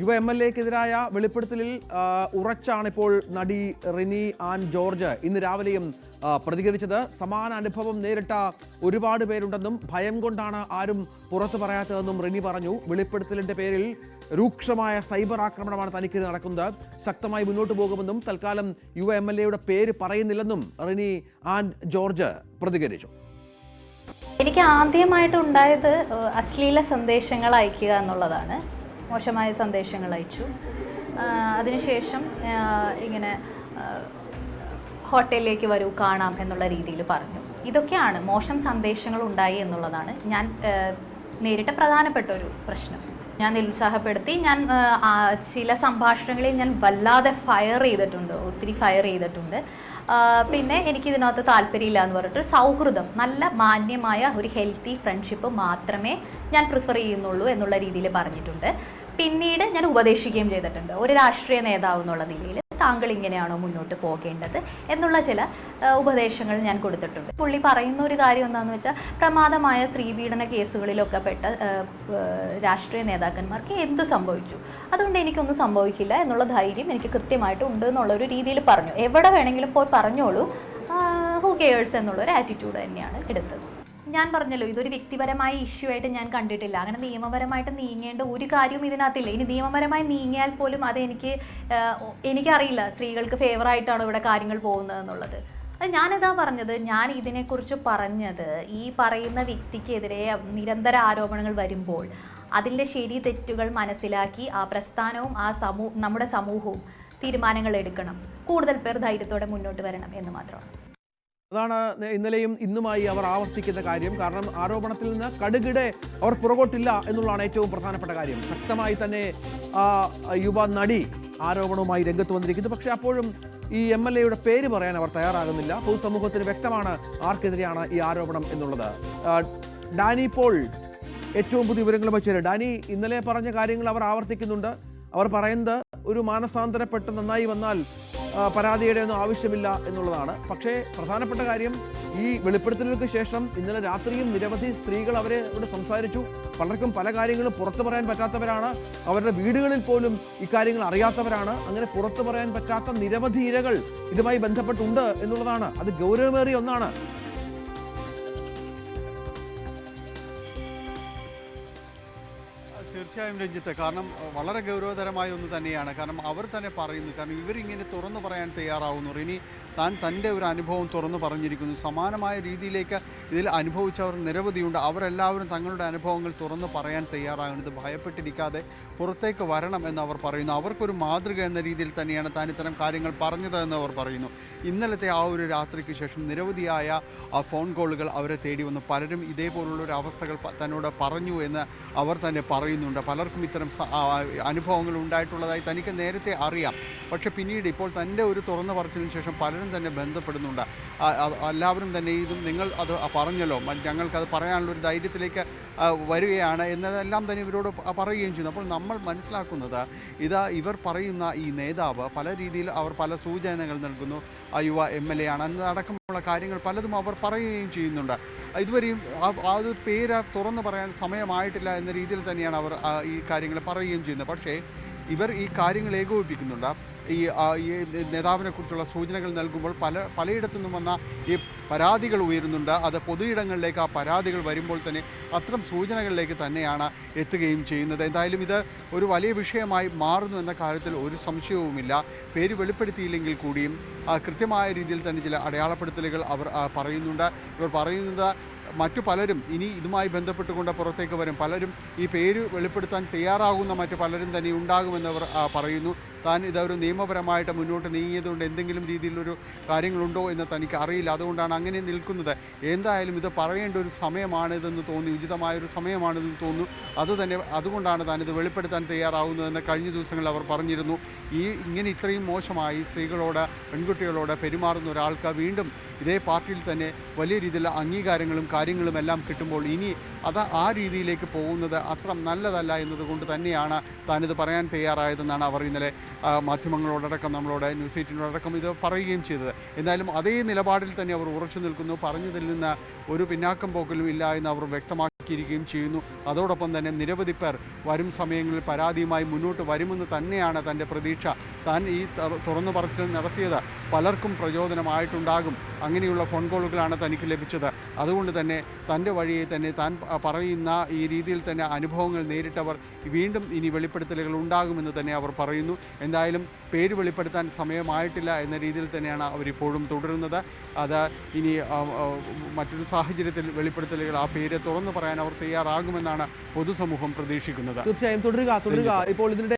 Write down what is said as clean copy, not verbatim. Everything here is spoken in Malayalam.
യുവ MLA-ക്കെതിരായ വെളിപ്പെടുത്തലിൽ ഉറച്ചാണ് ഇപ്പോൾ നടി റിനി ആൻ ജോർജ് ഇന്ന് രാവിലെയും പ്രതികരിച്ചത്. സമാന അനുഭവം നേരിട്ട ഒരുപാട് പേരുണ്ടെന്നും ഭയം കൊണ്ടാണ് ആരും പുറത്തു പറയാത്തതെന്നും റിനി പറഞ്ഞു. വെളിപ്പെടുത്തലിന്റെ പേരിൽ രൂക്ഷമായ സൈബർ ആക്രമണമാണ് തനിക്ക് നടക്കുന്നത്. ശക്തമായി മുന്നോട്ട് പോകുമെന്നും തൽക്കാലം യുവ MLA-യുടെ പേര് പറയുന്നില്ലെന്നും റിനി ആൻ ജോർജ് പ്രതികരിച്ചു. എനിക്ക് ആദ്യമായിട്ടുണ്ടായത് അശ്ലീല സന്ദേശങ്ങൾ അയക്കുക എന്നുള്ളതാണ്. മോശമായ സന്ദേശങ്ങൾ അയച്ചു. അതിനുശേഷം ഇങ്ങനെ ഹോട്ടലിലേക്ക് വരൂ കാണാം എന്നുള്ള രീതിയിൽ പറഞ്ഞു. ഇതൊക്കെയാണ് മോശം സന്ദേശങ്ങൾ ഉണ്ടായി എന്നുള്ളതാണ് ഞാൻ നേരിട്ട പ്രധാനപ്പെട്ട ഒരു പ്രശ്നം. ഞാൻ നിരുത്സാഹപ്പെടുത്തി. ഞാൻ ചില സംഭാഷണങ്ങളിൽ ഞാൻ വല്ലാതെ ഒത്തിരി ഫയർ ചെയ്തിട്ടുണ്ട്. പിന്നെ എനിക്കിതിനകത്ത് താല്പര്യമില്ല എന്ന് പറഞ്ഞിട്ട് സൗഹൃദം, നല്ല മാന്യമായ ഒരു ഹെൽത്തി ഫ്രണ്ട്ഷിപ്പ് മാത്രമേ ഞാൻ പ്രിഫർ ചെയ്യുന്നുള്ളൂ എന്നുള്ള രീതിയിൽ പറഞ്ഞിട്ടുണ്ട്. പിന്നീട് ഞാൻ ഉപദേശിക്കുകയും ചെയ്തിട്ടുണ്ട്. ഒരു രാഷ്ട്രീയ നേതാവ് എന്നുള്ള നിലയിൽ താങ്കൾ ഇങ്ങനെയാണോ മുന്നോട്ട് പോകേണ്ടത് എന്നുള്ള ചില ഉപദേശങ്ങൾ ഞാൻ കൊടുത്തിട്ടുണ്ട്. പുള്ളി പറയുന്ന ഒരു കാര്യം എന്താണെന്ന് വെച്ചാൽ, പ്രമാദമായ സ്ത്രീപീഡന കേസുകളിലൊക്കെ പെട്ട രാഷ്ട്രീയ നേതാക്കന്മാർക്ക് എന്ത് സംഭവിച്ചു, അതുകൊണ്ട് എനിക്കൊന്നും സംഭവിക്കില്ല എന്നുള്ള ധൈര്യം എനിക്ക് കൃത്യമായിട്ട് ഉണ്ട് എന്നുള്ളൊരു രീതിയിൽ പറഞ്ഞു. എവിടെ വേണമെങ്കിലും പോയി പറഞ്ഞോളൂ, ഹൂ കെയേഴ്സ് എന്നുള്ളൊരു ആറ്റിറ്റ്യൂഡ് തന്നെയാണ് എടുത്തത്. ഞാൻ പറഞ്ഞല്ലോ, ഇതൊരു വ്യക്തിപരമായ ഇഷ്യൂ ആയിട്ട് ഞാൻ കണ്ടിട്ടില്ല. അങ്ങനെ നിയമപരമായിട്ട് നീങ്ങേണ്ട ഒരു കാര്യവും ഇതിനകത്തില്ല. ഇനി നിയമപരമായി നീങ്ങിയാൽ പോലും എനിക്കറിയില്ല സ്ത്രീകൾക്ക് ഫേവറായിട്ടാണോ ഇവിടെ കാര്യങ്ങൾ പോകുന്നത് എന്നുള്ളത്. അത് ഞാനിതാ പറഞ്ഞത്, ഞാൻ ഇതിനെക്കുറിച്ച് പറഞ്ഞത് ഈ പറയുന്ന വ്യക്തിക്കെതിരെ നിരന്തര ആരോപണങ്ങൾ വരുമ്പോൾ അതിൻ്റെ ശരി തെറ്റുകൾ മനസ്സിലാക്കി ആ പ്രസ്ഥാനവും നമ്മുടെ സമൂഹവും തീരുമാനങ്ങൾ എടുക്കണം. കൂടുതൽ പേർ ധൈര്യത്തോടെ മുന്നോട്ട് വരണം എന്ന് മാത്രമാണ്. അതാണ് ഇന്നലെയും ഇന്നുമായി അവർ ആവർത്തിക്കുന്ന കാര്യം. കാരണം ആരോപണത്തിൽ നിന്ന് കടുകിടെ അവർ പുറകോട്ടില്ല എന്നുള്ളതാണ് ഏറ്റവും പ്രധാനപ്പെട്ട കാര്യം. ശക്തമായി തന്നെ യുവ നടി ആരോപണവുമായി രംഗത്ത് വന്നിരിക്കുന്നത്. പക്ഷേ അപ്പോഴും ഈ MLA-യുടെ പേര് പറയാൻ അവർ തയ്യാറാകുന്നില്ല. പൊതുസമൂഹത്തിന് വ്യക്തമാണ് ആർക്കെതിരെയാണ് ഈ ആരോപണം എന്നുള്ളത്. ഡാനി പോൾ ഏറ്റവും പുതിയ വിവരങ്ങളുമായി ചേരും. ഡാനി, ഇന്നലെ പറഞ്ഞ കാര്യങ്ങൾ അവർ ആവർത്തിക്കുന്നുണ്ട്. അവർ പറയുന്നത് ഒരു മാനസാന്തരപ്പെട്ട് നന്നായി വന്നാൽ പരാതിയുടെ ഒന്നും ആവശ്യമില്ല എന്നുള്ളതാണ്. പക്ഷേ പ്രധാനപ്പെട്ട കാര്യം, ഈ വെളിപ്പെടുത്തലുകൾക്ക് ശേഷം ഇന്നലെ രാത്രിയും നിരവധി സ്ത്രീകൾ അവരോട് സംസാരിച്ചു. പലർക്കും പല കാര്യങ്ങളും പുറത്തു പറയാൻ പറ്റാത്തവരാണ്. അവരുടെ വീടുകളിൽ പോലും ഇക്കാര്യങ്ങൾ അറിയാത്തവരാണ്. അങ്ങനെ പുറത്തു പറയാൻ പറ്റാത്ത നിരവധി ഇരകൾ ഇതുമായി ബന്ധപ്പെട്ടുണ്ട് എന്നുള്ളതാണ്. അത് ഗൗരവമേറിയ ഒന്നാണ്. തീർച്ചയായും രഞ്ജിത്ത്, കാരണം വളരെ ഗൗരവതരമായ ഒന്ന് തന്നെയാണ്. കാരണം അവർ തന്നെ പറയുന്നു, കാരണം ഇവരിങ്ങനെ തുറന്നു പറയാൻ തയ്യാറാവുന്നു. ഇനി തൻ്റെ ഒരു അനുഭവം തുറന്നു പറഞ്ഞിരിക്കുന്നു. സമാനമായ രീതിയിലേക്ക് ഇതിൽ അനുഭവിച്ചവർ നിരവധിയുണ്ട്. അവരെല്ലാവരും തങ്ങളുടെ അനുഭവങ്ങൾ തുറന്നു പറയാൻ തയ്യാറാകുന്നത് ഭയപ്പെട്ടിരിക്കാതെ പുറത്തേക്ക് വരണം എന്ന് അവർ പറയുന്നു. അവർക്കൊരു മാതൃക എന്ന രീതിയിൽ തന്നെയാണ് താൻ ഇത്തരം കാര്യങ്ങൾ പറഞ്ഞത് എന്ന് അവർ പറയുന്നു. ഇന്നലത്തെ ആ ഒരു രാത്രിക്ക് ശേഷം നിരവധിയായ ഫോൺ കോളുകൾ അവരെ തേടി വന്നു. പലരും ഇതേപോലുള്ളൊരു അവസ്ഥകൾ തന്നോട് പറഞ്ഞു എന്ന് അവർ തന്നെ പറയുന്നുണ്ട്. പലർക്കും ഇത്തരം അനുഭവങ്ങൾ ഉണ്ടായിട്ടുള്ളതായി തനിക്ക് നേരത്തെ അറിയാം. പക്ഷെ പിന്നീട് ഇപ്പോൾ തൻ്റെ ഒരു തുറന്നു പറച്ചിലിന് ശേഷം പലരും തന്നെ ബന്ധപ്പെടുന്നുണ്ട്. എല്ലാവരും തന്നെ നിങ്ങൾ അത് പറഞ്ഞല്ലോ, ഞങ്ങൾക്കത് പറയാനുള്ളൊരു ധൈര്യത്തിലേക്ക് വരികയാണ് എന്നതെല്ലാം തന്നെ ഇവരോട് പറയുകയും ചെയ്യുന്നു. അപ്പോൾ നമ്മൾ മനസ്സിലാക്കുന്നത്, ഇവർ പറയുന്ന ഈ നേതാവ് പല രീതിയിൽ അവർ പല സൂചനകൾ നൽകുന്നു. യുവ MLA ആണ് എന്നതടക്കമുള്ള കാര്യങ്ങൾ പലതും അവർ പറയുകയും ചെയ്യുന്നുണ്ട്. ഇതുവരെയും അത് പേര് തുറന്നു പറയാൻ സമയമായിട്ടില്ല എന്ന രീതിയിൽ തന്നെയാണ് അവർ ഈ കാര്യങ്ങൾ പറയുകയും ചെയ്യുന്നത്. പക്ഷേ ഇവർ ഈ കാര്യങ്ങൾ ഏകോപിപ്പിക്കുന്നുണ്ട്. ഈ നേതാവിനെ കുറിച്ചുള്ള സൂചനകൾ നൽകുമ്പോൾ പലയിടത്തു നിന്നും വന്ന ഈ പരാതികൾ ഉയരുന്നുണ്ട്. അത് പൊതുയിടങ്ങളിലേക്ക് ആ പരാതികൾ വരുമ്പോൾ തന്നെ അത്തരം സൂചനകളിലേക്ക് തന്നെയാണ് എത്തുകയും ചെയ്യുന്നത്. എന്തായാലും ഇത് ഒരു വലിയ വിഷയമായി മാറുന്നു എന്ന കാര്യത്തിൽ ഒരു സംശയവുമില്ല. പേര് വെളിപ്പെടുത്തിയില്ലെങ്കിൽ കൂടിയും കൃത്യമായ രീതിയിൽ തന്നെ ചില അടയാളപ്പെടുത്തലുകൾ അവർ പറയുന്നുണ്ട്. ഇവർ പറയുന്നത് മറ്റു പലരും ഇനി ഇതുമായി ബന്ധപ്പെട്ടുകൊണ്ട് പുറത്തേക്ക് വരും. പലരും ഈ പേര് വെളിപ്പെടുത്താൻ തയ്യാറാകുന്ന മറ്റു പലരും തന്നെ ഉണ്ടാകുമെന്നവർ പറയുന്നു. താൻ ഇതൊരു നിയമപരമായിട്ട് മുന്നോട്ട് നീങ്ങിയതുകൊണ്ട് എന്തെങ്കിലും രീതിയിലൊരു കാര്യങ്ങളുണ്ടോ എന്ന് തനിക്ക് അറിയില്ല. അതുകൊണ്ടാണ് അങ്ങനെ നിൽക്കുന്നത്. എന്തായാലും ഇത് പറയേണ്ട ഒരു സമയമാണിതെന്ന് തോന്നി, ഉചിതമായൊരു സമയമാണിതെന്ന് തോന്നുന്നു. അതുകൊണ്ടാണ് താൻ ഇത് വെളിപ്പെടുത്താൻ തയ്യാറാവുന്നതെന്ന് കഴിഞ്ഞ ദിവസങ്ങളിൽ അവർ പറഞ്ഞിരുന്നു. ഇങ്ങനെ ഇത്രയും മോശമായി സ്ത്രീകളോട്, പെൺകുട്ടികളോട് പെരുമാറുന്ന ഒരാൾക്ക് വീണ്ടും ഇതേ പാർട്ടിയിൽ തന്നെ വലിയ രീതിയിലുള്ള അംഗീകാരങ്ങളും കാര്യങ്ങളും എല്ലാം കിട്ടുമ്പോൾ ഇനി ആ രീതിയിലേക്ക് പോകുന്നത് അത്ര നല്ലതല്ല എന്നതുകൊണ്ട് തന്നെയാണ് താനിത് പറയാൻ തയ്യാറായതെന്നാണ് അവർ ഇന്നലെ മാധ്യമങ്ങളോടക്കം, നമ്മളോട് ന്യൂസ് 18 ഇത് പറയുകയും ചെയ്തത്. എന്തായാലും അതേ നിലപാടിൽ തന്നെ അവർ ഉറച്ചു നിൽക്കുന്നു. പറഞ്ഞതിൽ നിന്ന് ഒരു പിന്നാക്കം പോക്കലും ഇല്ല എന്ന് അവർ വ്യക്തമാക്കി. ിരിക്കുകയും ചെയ്യുന്നു. അതോടൊപ്പം തന്നെ നിരവധി പേർ വരും സമയങ്ങളിൽ പരാതിയുമായി മുന്നോട്ട് വരുമെന്ന് തന്നെയാണ് തൻ്റെ പ്രതീക്ഷ. താൻ ഈ തുറന്നു പറച്ചിൽ നടത്തിയത് പലർക്കും പ്രചോദനമായിട്ടുണ്ടാകും. അങ്ങനെയുള്ള ഫോൺ കോളുകളാണ് തനിക്ക് ലഭിച്ചത്. അതുകൊണ്ട് തന്നെ തൻ്റെ വഴിയെ തന്നെ താൻ പറയുന്ന ഈ രീതിയിൽ തന്നെ അനുഭവങ്ങൾ നേരിട്ടവർ വീണ്ടും ഇനി വെളിപ്പെടുത്തലുകൾ ഉണ്ടാകുമെന്ന് തന്നെ അവർ പറയുന്നു. എന്തായാലും പേര് വെളിപ്പെടുത്താൻ സമയമായിട്ടില്ല എന്ന രീതിയിൽ തന്നെയാണ് അവരിപ്പോഴും തുടരുന്നത്. അത് ഇനി മറ്റൊരു സാഹചര്യത്തിൽ വെളിപ്പെടുത്തലുകൾ ആ പേര് തുറന്നു പറയാൻ അവർ തയ്യാറാകുമെന്നാണ് പൊതുസമൂഹം പ്രതീക്ഷിക്കുന്നത്. തീർച്ചയായും തുടരുക. ഇപ്പോൾ ഇതിനിടെ